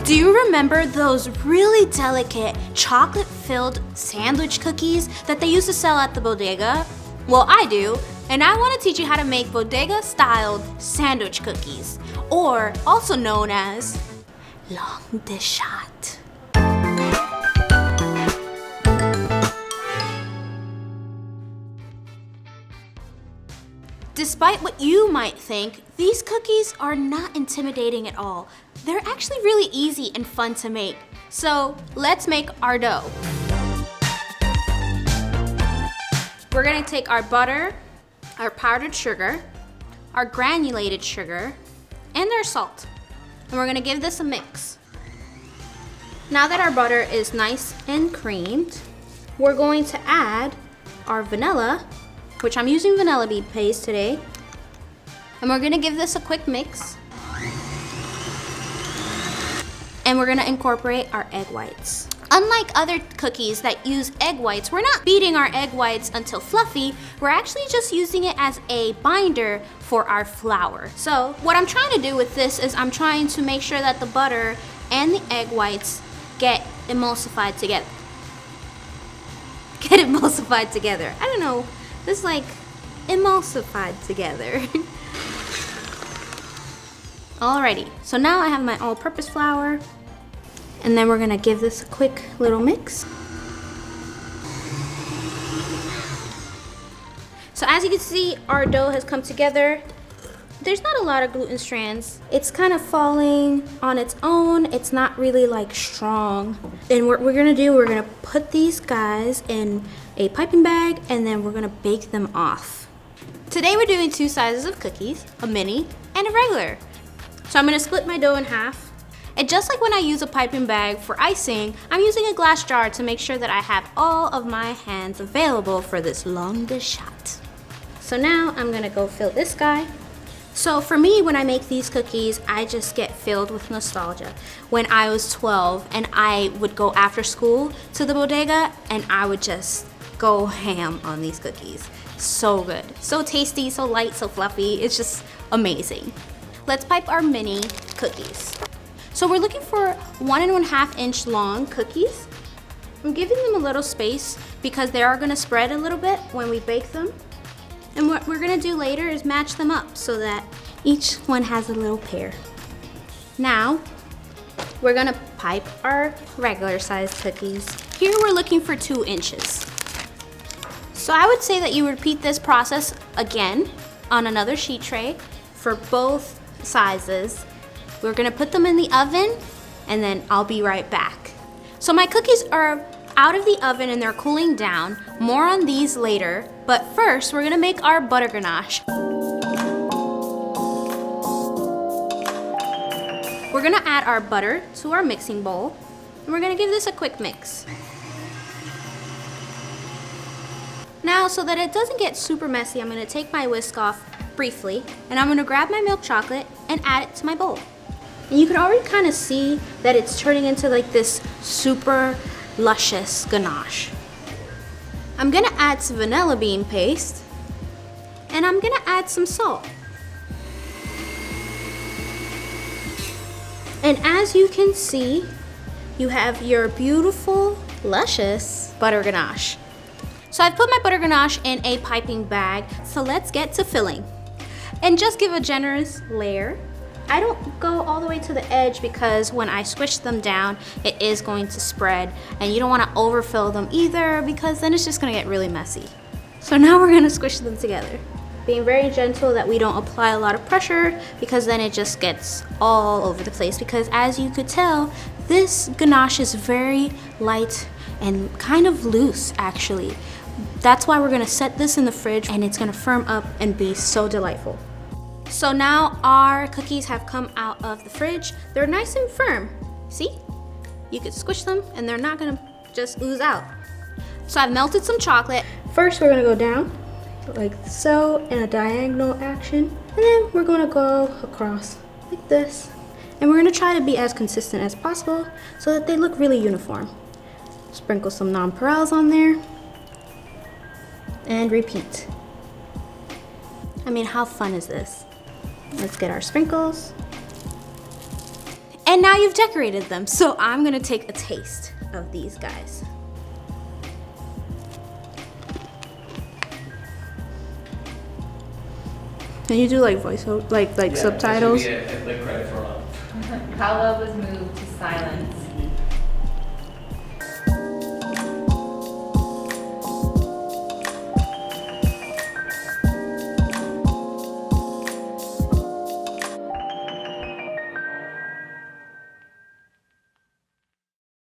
Do you remember those really delicate chocolate-filled sandwich cookies that they used to sell at the Bodega? Well, I do, and I want to teach you how to make Bodega-styled sandwich cookies, or also known as Langue. Despite what you might think, these cookies are not intimidating at all. They're actually really easy and fun to make. So let's make our dough. We're gonna take our butter, our powdered sugar, our granulated sugar, and our salt. And we're gonna give this a mix. Now that our butter is nice and creamed, we're going to add our vanilla, which I'm using vanilla bean paste today. And we're gonna give this a quick mix. And we're gonna incorporate our egg whites. Unlike other cookies that use egg whites, we're not beating our egg whites until fluffy. We're actually just using it as a binder for our flour. So what I'm trying to do with this is I'm trying to make sure that the butter and the egg whites get emulsified together. I don't know. This is like emulsified together. Alrighty, so now I have my all-purpose flour, and then we're gonna give this a quick little mix. So as you can see, our dough has come together. There's not a lot of gluten strands. It's kind of falling on its own. It's not really like strong. And what we're gonna put these guys in a piping bag, and then we're gonna bake them off. Today we're doing two sizes of cookies, a mini and a regular. So I'm gonna split my dough in half. And just like when I use a piping bag for icing, I'm using a glass jar to make sure that I have all of my hands available for this langue shot. So now I'm gonna go fill this guy. So for me, when I make these cookies, I just get filled with nostalgia. When I was 12 and I would go after school to the Bodega and I would just go ham on these cookies. So good, so tasty, so light, so fluffy. It's just amazing. Let's pipe our mini cookies. So we're looking for 1.5 inch long cookies. I'm giving them a little space because they are gonna spread a little bit when we bake them. And what we're gonna do later is match them up so that each one has a little pair. Now, we're gonna pipe our regular sized cookies. Here we're looking for 2 inches. So I would say that you repeat this process again on another sheet tray for both sizes. We're gonna put them in the oven and then I'll be right back. So my cookies are out of the oven and they're cooling down. More on these later, but first we're gonna make our butter ganache. We're gonna add our butter to our mixing bowl and we're gonna give this a quick mix. Now, so that it doesn't get super messy, I'm gonna take my whisk off briefly and I'm gonna grab my milk chocolate and add it to my bowl. And you can already kind of see that it's turning into like this super luscious ganache. I'm gonna add some vanilla bean paste and I'm gonna add some salt. And as you can see, you have your beautiful, luscious butter ganache. So I've put my butter ganache in a piping bag, so let's get to filling. And just give a generous layer. I don't go all the way to the edge because when I squish them down, it is going to spread, and you don't want to overfill them either because then it's just going to get really messy. So now we're going to squish them together, being very gentle that we don't apply a lot of pressure because then it just gets all over the place, because as you could tell, this ganache is very light and kind of loose actually. That's why we're going to set this in the fridge and it's going to firm up and be so delightful. So now our cookies have come out of the fridge. They're nice and firm. See? You could squish them and they're not gonna just ooze out. So I've melted some chocolate. First we're gonna go down like so in a diagonal action. And then we're gonna go across like this. And we're gonna try to be as consistent as possible so that they look really uniform. Sprinkle some nonpareils on there. And repeat. I mean, how fun is this? Let's get our sprinkles. And now you've decorated them. So I'm gonna take a taste of these guys. Can you do like voiceover, like subtitles? Yeah, like credit for all. Paola was moved to silence